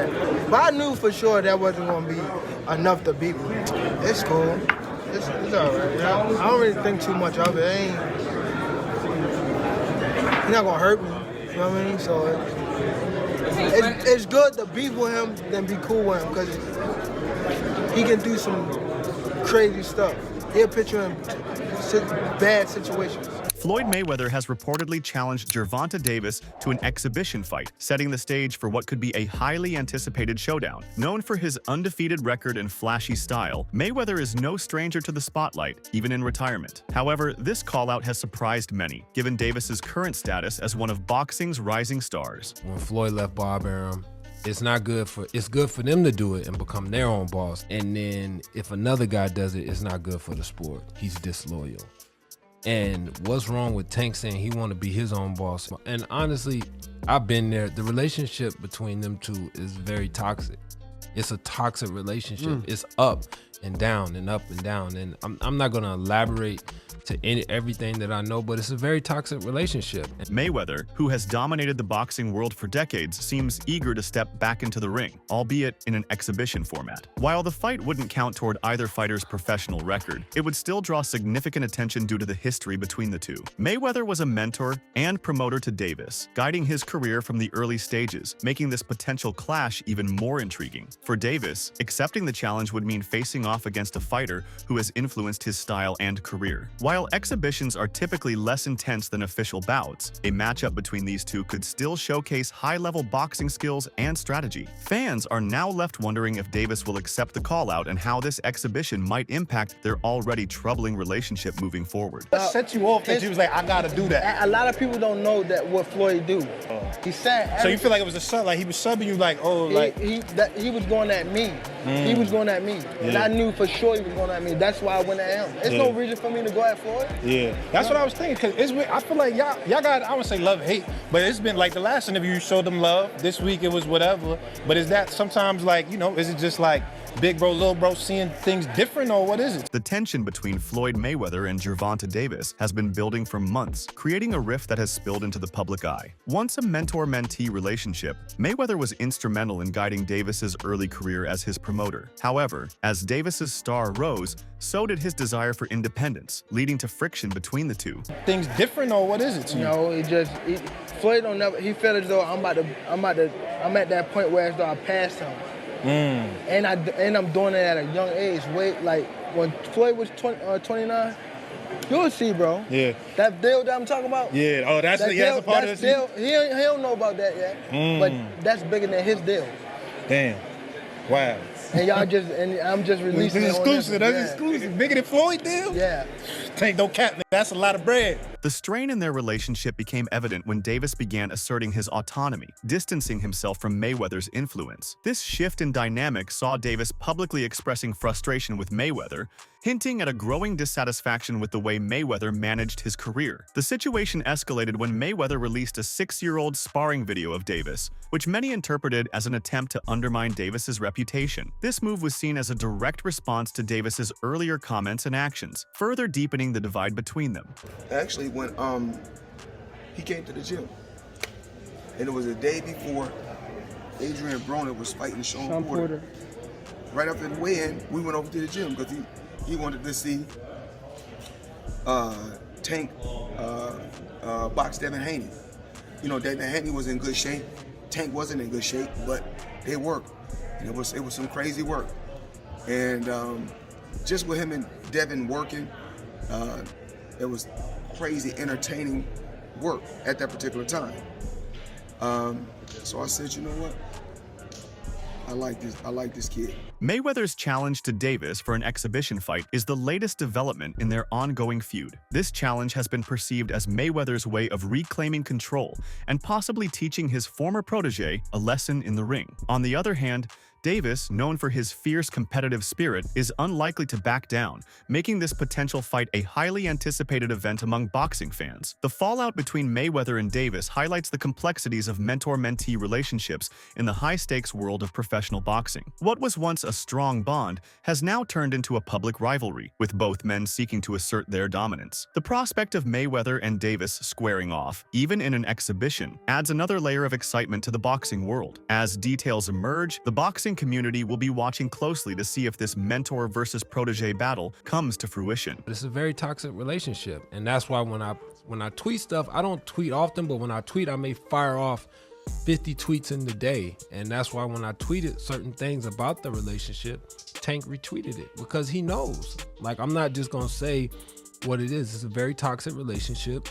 that. But I knew for sure that wasn't going to be enough to beat me. It's cool. It's all right. I don't really think too much of it. He's not going to hurt me. You know what I mean? So it's good to beef with him than be cool with him because he can do some crazy stuff. He'll put you in bad situations. Floyd Mayweather has reportedly challenged Gervonta Davis to an exhibition fight, setting the stage for what could be a highly anticipated showdown. Known for his undefeated record and flashy style, Mayweather is no stranger to the spotlight, even in retirement. However, this call-out has surprised many, given Davis's current status as one of boxing's rising stars. When Floyd left Bob Arum, it's good for them to do it and become their own boss. And then if another guy does it, it's not good for the sport. He's disloyal. And what's wrong with Tank saying he want to be his own boss? And honestly, I've been there. The relationship between them two is very toxic. It's a toxic relationship. It's up and down and up and down. And I'm not gonna elaborate to everything that I know, but it's a very toxic relationship. Mayweather, who has dominated the boxing world for decades, seems eager to step back into the ring, albeit in an exhibition format. While the fight wouldn't count toward either fighter's professional record, it would still draw significant attention due to the history between the two. Mayweather was a mentor and promoter to Davis, guiding his career from the early stages, making this potential clash even more intriguing. For Davis, accepting the challenge would mean facing off against a fighter who has influenced his style and career. While exhibitions are typically less intense than official bouts, a matchup between these two could still showcase high-level boxing skills and strategy. Fans are now left wondering if Davis will accept the call-out and how this exhibition might impact their already troubling relationship moving forward. What set you off that you was like, I gotta do that? A lot of people don't know that what Floyd do. He said. So you feel like it was a sub, like he was subbing you, like, oh, like he was going at me. He was going at me, and I knew for sure he was going at me. That's why I went at him. There's no reason for me to go at Floyd. Yeah, that's what I was thinking. Cause I feel like y'all got, I wouldn't say love hate, but it's been like the last interview you showed them love. This week it was whatever. But is that sometimes like, you know, is it just like big bro, little bro seeing things different, or what is it? The tension between Floyd Mayweather and Gervonta Davis has been building for months, creating a rift that has spilled into the public eye. Once a mentor-mentee relationship, Mayweather was instrumental in guiding Davis's early career as his promoter. However, as Davis's star rose, so did his desire for independence, leading to friction between the two. Things different, or what is it to you? No, Floyd don't never. He felt as though I'm at that point where as though I passed him. And I'm doing it at a young age. Wait, like when Floyd was 29, you'll see, bro. Yeah. That deal that I'm talking about. Yeah. Oh, that's a part of the deal. He don't know about that yet. But that's bigger than his deal. Damn. Wow. And I'm just releasing. This is exclusive. That's exclusive. Bigger than Floyd deal. Yeah. Tank, no cap. That's a lot of bread. The strain in their relationship became evident when Davis began asserting his autonomy, distancing himself from Mayweather's influence. This shift in dynamic saw Davis publicly expressing frustration with Mayweather, hinting at a growing dissatisfaction with the way Mayweather managed his career. The situation escalated when Mayweather released a 6-year-old sparring video of Davis, which many interpreted as an attempt to undermine Davis's reputation. This move was seen as a direct response to Davis's earlier comments and actions, further deepening the divide between them. Actually, when he came to the gym, and it was a day before Adrian Broner was fighting Sean Porter. Right after the weigh-in, we went over to the gym because he wanted to see Tank box Devin Haney. You know, Devin Haney was in good shape. Tank wasn't in good shape, but they worked. And it was some crazy work. And just with him and Devin working, it was crazy, entertaining work at that particular time. So I said, you know what? I like this kid. Mayweather's challenge to Davis for an exhibition fight is the latest development in their ongoing feud. This challenge has been perceived as Mayweather's way of reclaiming control and possibly teaching his former protege a lesson in the ring. On the other hand, Davis, known for his fierce competitive spirit, is unlikely to back down, making this potential fight a highly anticipated event among boxing fans. The fallout between Mayweather and Davis highlights the complexities of mentor-mentee relationships in the high-stakes world of professional boxing. What was once a strong bond has now turned into a public rivalry, with both men seeking to assert their dominance. The prospect of Mayweather and Davis squaring off, even in an exhibition, adds another layer of excitement to the boxing world. As details emerge, the boxing community will be watching closely to see if this mentor versus protege battle comes to fruition. It's a very toxic relationship, and that's why when I tweet stuff, I don't tweet often, but when I tweet, I may fire off 50 tweets in the day. And that's why when I tweeted certain things about the relationship, Tank retweeted it, because he knows. Like, I'm not just gonna say what it is. It's a very toxic relationship.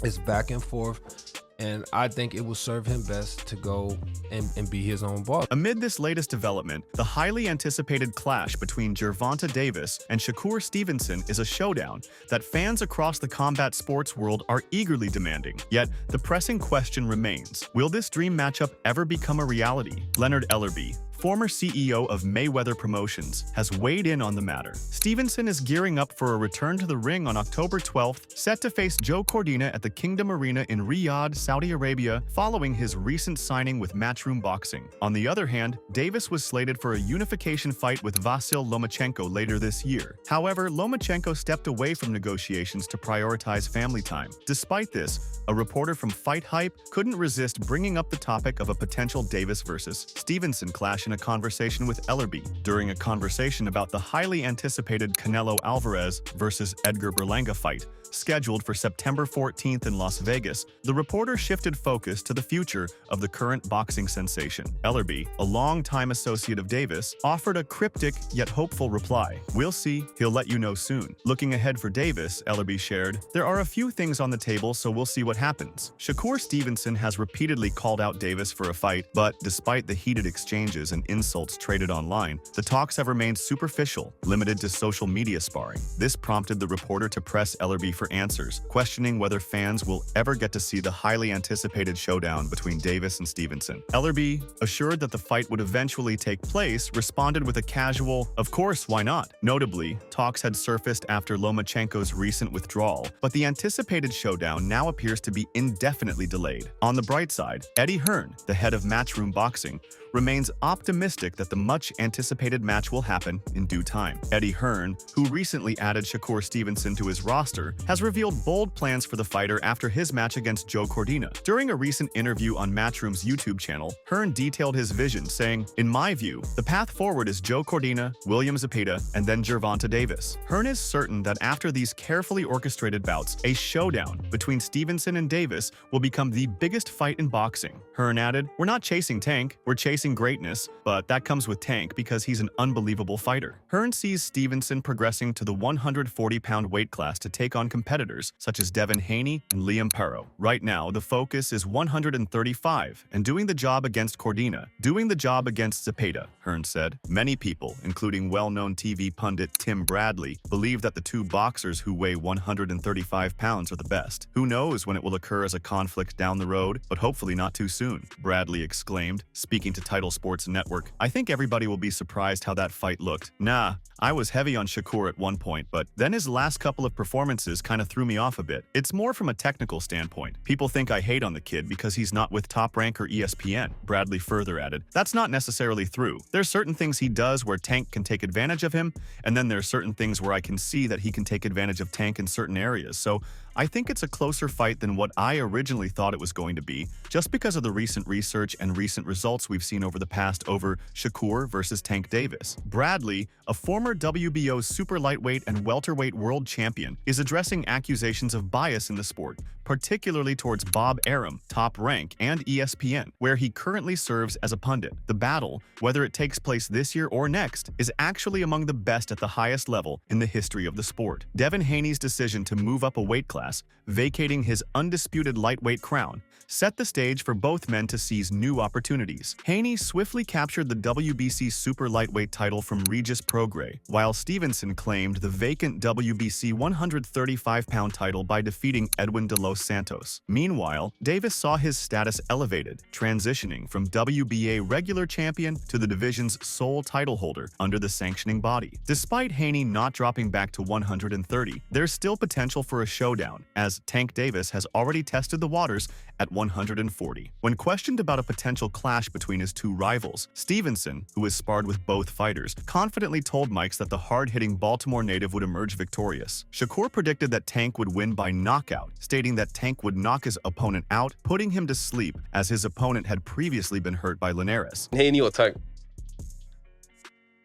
It's back and forth. And I think it will serve him best to go and be his own boss. Amid this latest development, the highly anticipated clash between Gervonta Davis and Shakur Stevenson is a showdown that fans across the combat sports world are eagerly demanding. Yet, the pressing question remains, will this dream matchup ever become a reality? Leonard Ellerbe, former CEO of Mayweather Promotions, has weighed in on the matter. Stevenson is gearing up for a return to the ring on October 12th, set to face Joe Cordina at the Kingdom Arena in Riyadh, Saudi Arabia, following his recent signing with Matchroom Boxing. On the other hand, Davis was slated for a unification fight with Vasyl Lomachenko later this year. However, Lomachenko stepped away from negotiations to prioritize family time. Despite this, a reporter from Fight Hype couldn't resist bringing up the topic of a potential Davis versus Stevenson clash in a conversation with Ellerbe. During a conversation about the highly anticipated Canelo Alvarez versus Edgar Berlanga fight, scheduled for September 14th in Las Vegas, the reporter shifted focus to the future of the current boxing sensation. Ellerbe, a longtime associate of Davis, offered a cryptic yet hopeful reply. "We'll see, he'll let you know soon." Looking ahead for Davis, Ellerbe shared, "There are a few things on the table, so we'll see what happens." Shakur Stevenson has repeatedly called out Davis for a fight, but despite the heated exchanges and insults traded online, the talks have remained superficial, limited to social media sparring. This prompted the reporter to press Ellerbe for answers, questioning whether fans will ever get to see the highly anticipated showdown between Davis and Stevenson. Ellerbe, assured that the fight would eventually take place, responded with a casual, "Of course, why not?" Notably, talks had surfaced after Lomachenko's recent withdrawal, but the anticipated showdown now appears to be indefinitely delayed. On the bright side, Eddie Hearn, the head of Matchroom Boxing, remains optimistic that the much-anticipated match will happen in due time. Eddie Hearn, who recently added Shakur Stevenson to his roster, has revealed bold plans for the fighter after his match against Joe Cordina. During a recent interview on Matchroom's YouTube channel, Hearn detailed his vision, saying, "In my view, the path forward is Joe Cordina, William Zepeda, and then Gervonta Davis." Hearn is certain that after these carefully orchestrated bouts, a showdown between Stevenson and Davis will become the biggest fight in boxing. Hearn added, "We're not chasing Tank, we're chasing greatness, but that comes with Tank because he's an unbelievable fighter." Hearn sees Stevenson progressing to the 140-pound weight class to take on competitors such as Devin Haney and Liam Perot. Right now, the focus is 135 and doing the job against Cordina, doing the job against Zepeda, Hearn said. Many people, including well-known TV pundit Tim Bradley, believe that the two boxers who weigh 135 pounds are the best. "Who knows when it will occur as a conflict down the road, but hopefully not too soon," Bradley exclaimed, speaking to Title Sports Network. "I think everybody will be surprised how that fight looked. Nah, I was heavy on Shakur at one point, but then his last couple of performances kind of threw me off a bit. It's more from a technical standpoint. People think I hate on the kid because he's not with Top Rank or ESPN," Bradley further added. "That's not necessarily true. There's certain things he does where Tank can take advantage of him, and then there's certain things where I can see that he can take advantage of Tank in certain areas. So I think it's a closer fight than what I originally thought it was going to be, just because of the recent research and recent results we've seen over the past over Shakur versus Tank Davis." Bradley, a former WBO super lightweight and welterweight world champion, is addressing accusations of bias in the sport, particularly towards Bob Arum, Top Rank, and ESPN, where he currently serves as a pundit. The battle, whether it takes place this year or next, is actually among the best at the highest level in the history of the sport. Devin Haney's decision to move up a weight class, vacating his undisputed lightweight crown, set the stage for both men to seize new opportunities. Haney swiftly captured the WBC super lightweight title from Regis Prograis, while Stevenson claimed the vacant WBC 135-pound title by defeating Edwin De Los Dos Santos. Meanwhile, Davis saw his status elevated, transitioning from WBA regular champion to the division's sole title holder under the sanctioning body. Despite Haney not dropping back to 130, there's still potential for a showdown, as Tank Davis has already tested the waters at 140. When questioned about a potential clash between his two rivals, Stevenson, who has sparred with both fighters, confidently told Mikes that the hard-hitting Baltimore native would emerge victorious. Shakur predicted that Tank would win by knockout, stating that Tank would knock his opponent out, putting him to sleep, as his opponent had previously been hurt by Linares. Haney or Tank?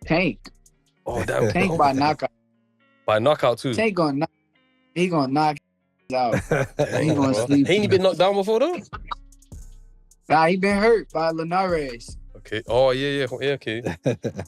Tank. Oh, damn. Tank by knockout. By knockout, too. Tank gonna knock out. He gonna sleep. Haney been knocked down before, though? Nah, he been hurt by Linares. Okay. Oh, yeah, okay.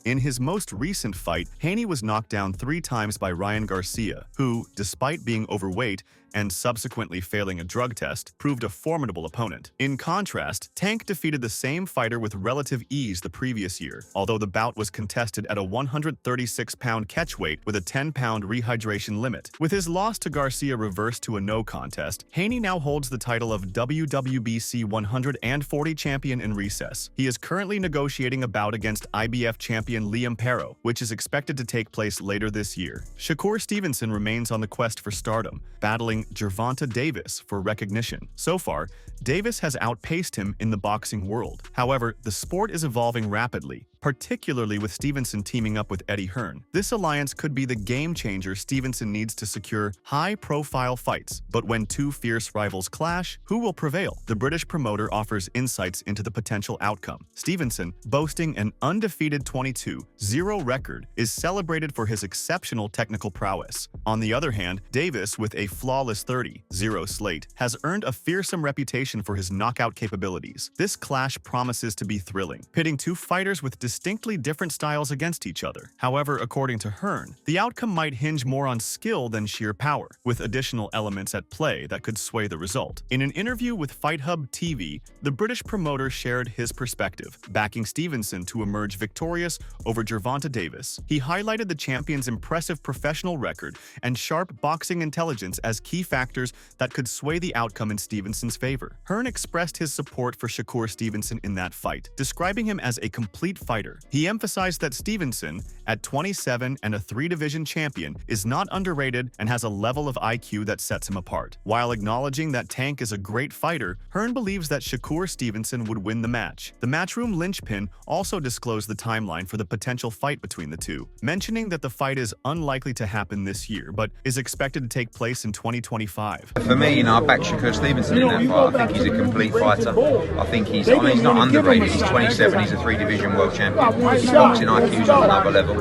In his most recent fight, Haney was knocked down 3 times by Ryan Garcia, who, despite being overweight and subsequently failing a drug test, proved a formidable opponent. In contrast, Tank defeated the same fighter with relative ease the previous year, although the bout was contested at a 136-pound catchweight with a 10-pound rehydration limit. With his loss to Garcia reversed to a no contest, Haney now holds the title of WWBC 140 champion in recess. He is currently negotiating a bout against IBF champion Liam Perro, which is expected to take place later this year. Shakur Stevenson remains on the quest for stardom, battling Gervonta Davis for recognition. So far, Davis has outpaced him in the boxing world. However, the sport is evolving rapidly, particularly with Stevenson teaming up with Eddie Hearn. This alliance could be the game-changer Stevenson needs to secure high-profile fights. But when two fierce rivals clash, who will prevail? The British promoter offers insights into the potential outcome. Stevenson, boasting an undefeated 22-0 record, is celebrated for his exceptional technical prowess. On the other hand, Davis, with a flawless 30-0 slate, has earned a fearsome reputation for his knockout capabilities. This clash promises to be thrilling, pitting two fighters with distinctly different styles against each other. However, according to Hearn, the outcome might hinge more on skill than sheer power, with additional elements at play that could sway the result. In an interview with FightHub TV, the British promoter shared his perspective, backing Stevenson to emerge victorious over Gervonta Davis. He highlighted the champion's impressive professional record and sharp boxing intelligence as key factors that could sway the outcome in Stevenson's favor. Hearn expressed his support for Shakur Stevenson in that fight, describing him as a complete fighter. He emphasized that Stevenson, at 27 and a 3-division champion, is not underrated and has a level of IQ that sets him apart. While acknowledging that Tank is a great fighter, Hearn believes that Shakur Stevenson would win the match. The Matchroom linchpin also disclosed the timeline for the potential fight between the two, mentioning that the fight is unlikely to happen this year, but is expected to take place in 2025. For me, I back Shakur Stevenson in that fight. I think he's a complete fighter. I think he's not underrated. He's 27, he's a 3-division world champion. His boxing IQ's on another level.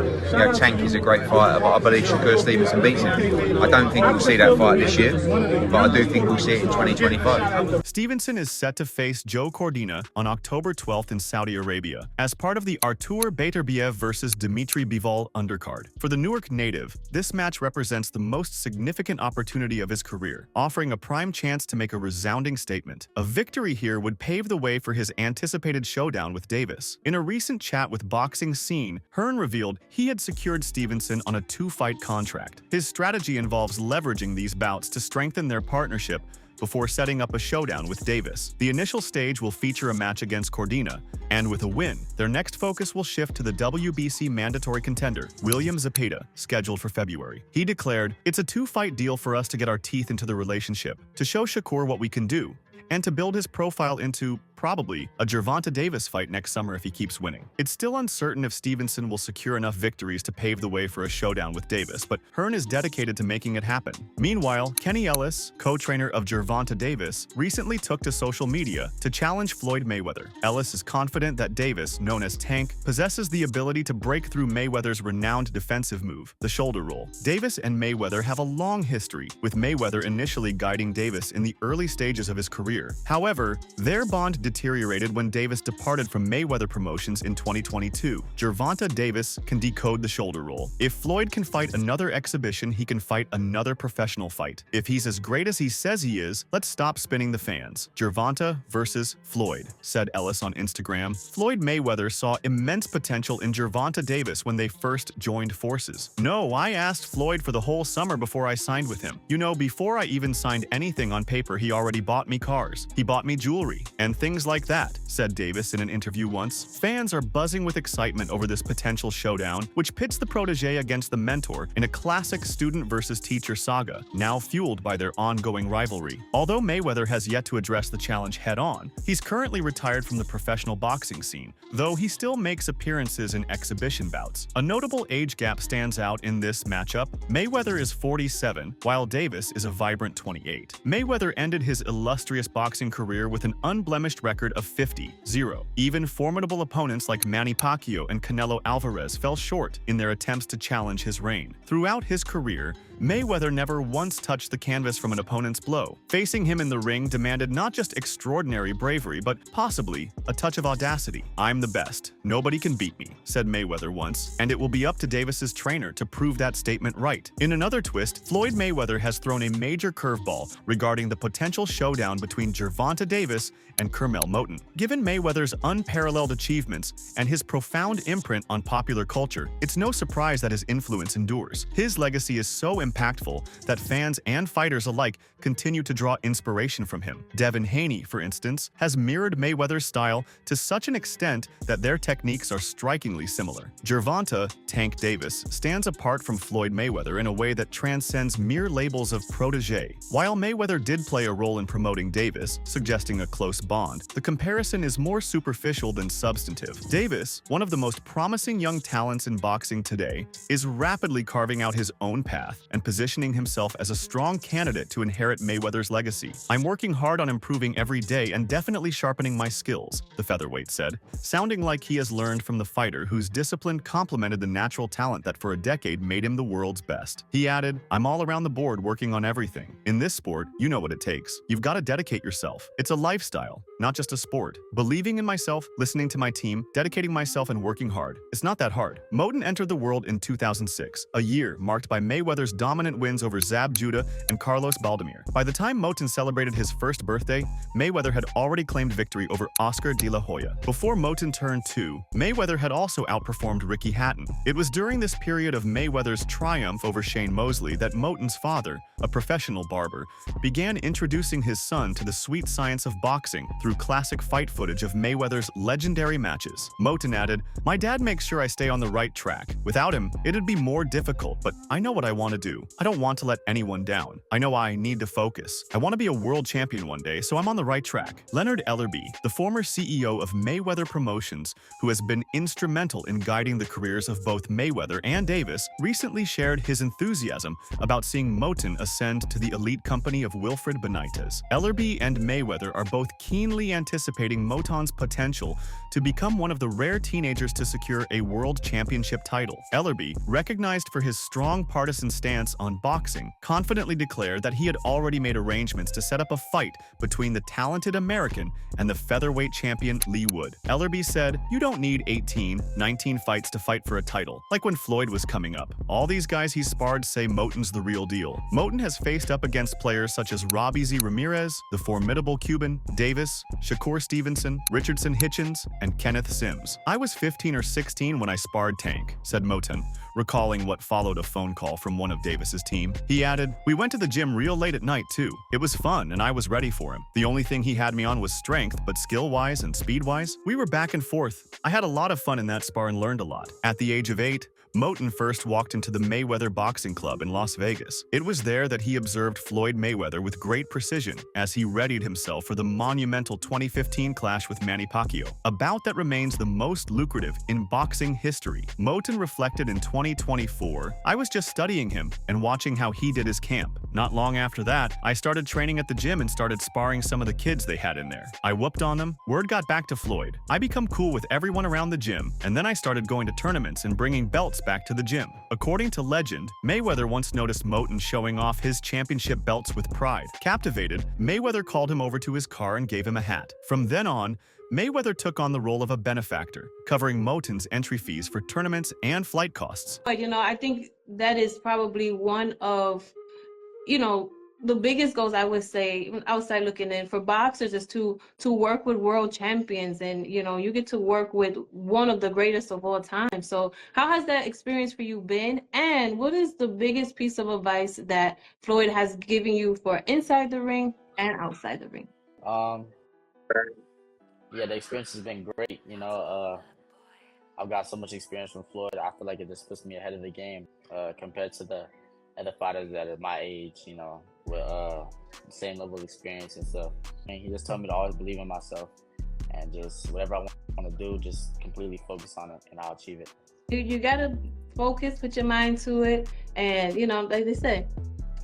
Tank is a great fighter, but I believe Shakur Stevenson beats him. I don't think we'll see that fight this year, but I do think we'll see it in 2025. Stevenson is set to face Joe Cordina on October 12th in Saudi Arabia, as part of the Artur Beterbiev versus Dmitry Bivol undercard. For the Newark native, this match represents the most significant opportunity of his career, offering a prime chance to make a resounding statement. A victory here would pave the way for his anticipated showdown with Davis. In a recent chat with Boxing Scene, Hearn revealed he had secured Stevenson on a 2-fight contract. His strategy involves leveraging these bouts to strengthen their partnership before setting up a showdown with Davis. The initial stage will feature a match against Cordina, and with a win, their next focus will shift to the WBC mandatory contender, William Zepeda, scheduled for February. He declared, "It's a 2-fight deal for us to get our teeth into the relationship, to show Shakur what we can do, and to build his profile into, probably, a Gervonta Davis fight next summer if he keeps winning." It's still uncertain if Stevenson will secure enough victories to pave the way for a showdown with Davis, but Hearn is dedicated to making it happen. Meanwhile, Kenny Ellis, co-trainer of Gervonta Davis, recently took to social media to challenge Floyd Mayweather. Ellis is confident that Davis, known as Tank, possesses the ability to break through Mayweather's renowned defensive move, the shoulder roll. Davis and Mayweather have a long history, with Mayweather initially guiding Davis in the early stages of his career. career. However, their bond deteriorated when Davis departed from Mayweather Promotions in 2022. Gervonta Davis can decode the shoulder roll. If Floyd can fight another exhibition, he can fight another professional fight. If he's as great as he says he is, let's stop spinning the fans. Gervonta versus Floyd, said Ellis on Instagram. Floyd Mayweather saw immense potential in Gervonta Davis when they first joined forces. No, I asked Floyd for the whole summer before I signed with him. You know, before I even signed anything on paper, he already bought me cars. He bought me jewelry and things like that, said Davis in an interview once. Fans are buzzing with excitement over this potential showdown, which pits the protege against the mentor in a classic student versus teacher saga, now fueled by their ongoing rivalry. Although Mayweather has yet to address the challenge head-on, he's currently retired from the professional boxing scene, though he still makes appearances in exhibition bouts. A notable age gap stands out in this matchup. Mayweather is 47, while Davis is a vibrant 28. Mayweather ended his illustrious boxing career with an unblemished record of 50-0. Even formidable opponents like Manny Pacquiao and Canelo Alvarez fell short in their attempts to challenge his reign. Throughout his career, Mayweather never once touched the canvas from an opponent's blow. Facing him in the ring demanded not just extraordinary bravery, but possibly a touch of audacity. "I'm the best. Nobody can beat me," said Mayweather once, and it will be up to Davis's trainer to prove that statement right. In another twist, Floyd Mayweather has thrown a major curveball regarding the potential showdown between Gervonta Davis and Kermel Moton. Given Mayweather's unparalleled achievements and his profound imprint on popular culture, it's no surprise that his influence endures. His legacy is so impactful that fans and fighters alike continue to draw inspiration from him. Devin Haney, for instance, has mirrored Mayweather's style to such an extent that their techniques are strikingly similar. Gervonta "Tank" Davis stands apart from Floyd Mayweather in a way that transcends mere labels of protege. While Mayweather did play a role in promoting Davis, suggesting a close bond, the comparison is more superficial than substantive. Davis, one of the most promising young talents in boxing today, is rapidly carving out his own path and positioning himself as a strong candidate to inherit Mayweather's legacy. "I'm working hard on improving every day and definitely sharpening my skills," the featherweight said, sounding like he has learned from the fighter whose discipline complemented the natural talent that for a decade made him the world's best. He added, "I'm all around the board working on everything. In this sport, you know what it takes. You've got to dedicate yourself. It's a lifestyle, not just a sport. Believing in myself, listening to my team, dedicating myself and working hard. It's not that hard." Moton entered the world in 2006, a year marked by Mayweather's dominant wins over Zab Judah and Carlos Baldomir. By the time Moton celebrated his first birthday, Mayweather had already claimed victory over Oscar de la Hoya. Before Moton turned 2, Mayweather had also outperformed Ricky Hatton. It was during this period of Mayweather's triumph over Shane Mosley that Moton's father, a professional barber, began introducing his son to the sweet science of boxing through classic fight footage of Mayweather's legendary matches. Moton added, "My dad makes sure I stay on the right track. Without him, it'd be more difficult, but I know what I want to do. I don't want to let anyone down. I know I need to focus. I want to be a world champion one day, so I'm on the right track." Leonard Ellerbe, the former CEO of Mayweather Promotions, who has been instrumental in guiding the careers of both Mayweather and Davis, recently shared his enthusiasm about seeing Moton ascend to the elite company of Wilfred Benitez. Ellerbe and Mayweather are both keenly anticipating Moton's potential to become one of the rare teenagers to secure a world championship title. Ellerbe, recognized for his strong partisan stance on boxing, confidently declared that he had already made arrangements to set up a fight between the talented American and the featherweight champion Lee Wood. Ellerbe said, "You don't need 18, 19 fights to fight for a title, like when Floyd was coming up. All these guys he sparred say Moton's the real deal." Moton has faced up against players such as Robbie Z. Ramirez, the formidable Cuban, Davis, Shakur Stevenson, Richardson Hitchens, and Kenneth Sims. "I was 15 or 16 when I sparred Tank," said Moton, recalling what followed a phone call from one of Davis's team. He added, "We went to the gym real late at night too. It was fun and I was ready for him. The only thing he had me on was strength, but skill-wise and speed-wise, we were back and forth. I had a lot of fun in that spar and learned a lot." At the age of 8, Moton first walked into the Mayweather Boxing Club in Las Vegas. It was there that he observed Floyd Mayweather with great precision as he readied himself for the monumental 2015 clash with Manny Pacquiao, a bout that remains the most lucrative in boxing history. Moton reflected in 2024, I was just studying him and watching how he did his camp. Not long after that, I started training at the gym and started sparring some of the kids they had in there. I whooped on them. Word got back to Floyd. I become cool with everyone around the gym, and then I started going to tournaments and bringing belts back to the gym. According to legend, Mayweather once noticed Moten showing off his championship belts with pride. Captivated, Mayweather called him over to his car and gave him a hat. From then on, Mayweather took on the role of a benefactor, covering Moten's entry fees for tournaments and flight costs. But, I think that is probably one of, the biggest goals, I would say, outside looking in for boxers, is to work with world champions, and you get to work with one of the greatest of all time. So how has that experience for you been, and what is the biggest piece of advice that Floyd has given you for inside the ring and outside the ring? Yeah, the experience has been great. I've got so much experience from Floyd. I feel like it just puts me ahead of the game compared to the other fighters that are my age, with the same level of experience and stuff. And he just told me to always believe in myself and just whatever I want to do, just completely focus on it and I'll achieve it. You got to focus, put your mind to it, and, like they say,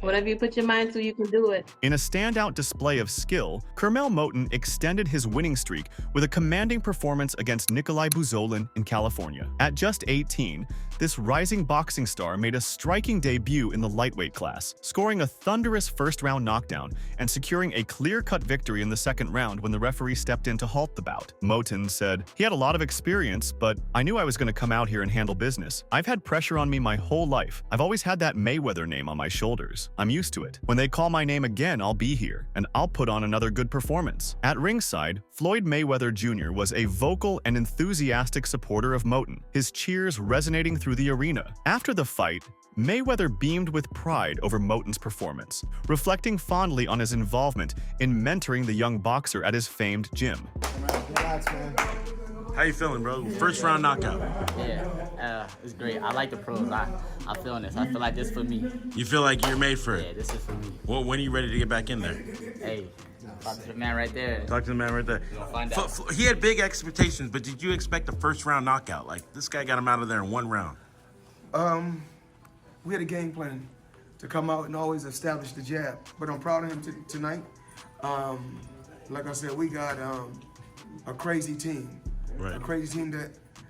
whatever you put your mind to, you can do it. In a standout display of skill, Kermel Moten extended his winning streak with a commanding performance against Nikolai Buzolin in California. At just 18, this rising boxing star made a striking debut in the lightweight class, scoring a thunderous first-round knockdown and securing a clear-cut victory in the second round when the referee stepped in to halt the bout. Moten said, "He had a lot of experience, but I knew I was going to come out here and handle business. I've had pressure on me my whole life. I've always had that Mayweather name on my shoulders. I'm used to it. When they call my name again, I'll be here, and I'll put on another good performance." At ringside, Floyd Mayweather Jr. was a vocal and enthusiastic supporter of Moten, his cheers resonating through the arena. After the fight, Mayweather beamed with pride over Moten's performance, reflecting fondly on his involvement in mentoring the young boxer at his famed gym. Relax, man. How you feeling, bro? First round knockout. Yeah, it's great. I like the pros. I'm feeling this. I feel like this for me. You feel like you're made for it? Yeah, this is for me. Well, when are you ready to get back in there? Hey, talk to the man right there. Talk to the man right there. You're gonna find out. He had big expectations, but did you expect a first round knockout? Like, this guy got him out of there in one round. We had a game plan to come out and always establish the jab, but I'm proud of him tonight. Like I said, we got a crazy team. Right. A crazy team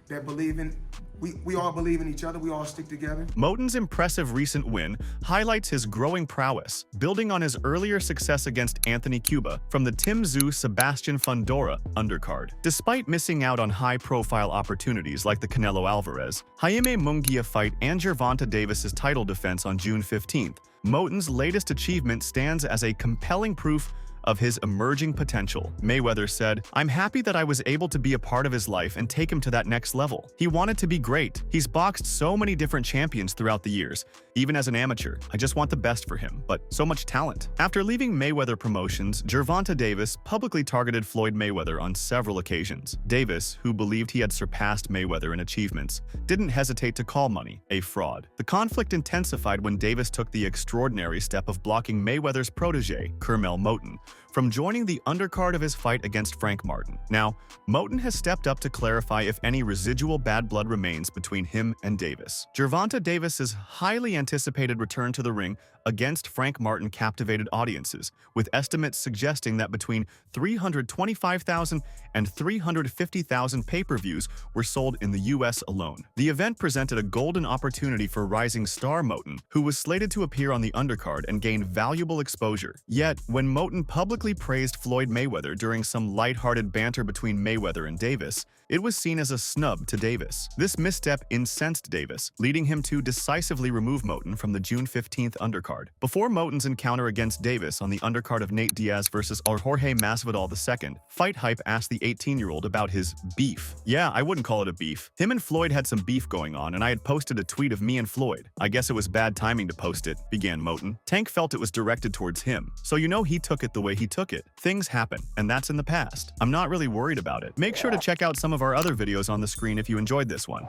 that believe in, we all believe in each other, we all stick together. Moten's impressive recent win highlights his growing prowess, building on his earlier success against Anthony Cuba from the Tim Tszyu Sebastian Fundora undercard. Despite missing out on high-profile opportunities like the Canelo Alvarez, Jaime Munguia fight and Gervonta Davis's title defense on June 15th, Moten's latest achievement stands as a compelling proof of his emerging potential. Mayweather said, "I'm happy that I was able to be a part of his life and take him to that next level. He wanted to be great. He's boxed so many different champions throughout the years. Even as an amateur, I just want the best for him, but so much talent." After leaving Mayweather Promotions, Gervonta Davis publicly targeted Floyd Mayweather on several occasions. Davis, who believed he had surpassed Mayweather in achievements, didn't hesitate to call Money a fraud. The conflict intensified when Davis took the extraordinary step of blocking Mayweather's protege, Kermel Moten, from joining the undercard of his fight against Frank Martin. Now, Moten has stepped up to clarify if any residual bad blood remains between him and Davis. Gervonta Davis's highly anticipated return to the ring against Frank Martin captivated audiences, with estimates suggesting that between 325,000 and 350,000 pay-per-views were sold in the US alone. The event presented a golden opportunity for rising star Moten, who was slated to appear on the undercard and gain valuable exposure. Yet, when Moten publicly praised Floyd Mayweather during some lighthearted banter between Mayweather and Davis, it was seen as a snub to Davis. This misstep incensed Davis, leading him to decisively remove Moten from the June 15th undercard. Before Moten's encounter against Davis on the undercard of Nate Diaz versus Jorge Masvidal II, Fight Hype asked the 18-year-old about his beef. "Yeah, I wouldn't call it a beef. Him and Floyd had some beef going on, and I had posted a tweet of me and Floyd. I guess it was bad timing to post it," began Moten. Tank felt it was directed towards him, so he took it the way he took it. Things happen, and that's in the past. I'm not really worried about it. Make sure to check out some of our other videos on the screen if you enjoyed this one.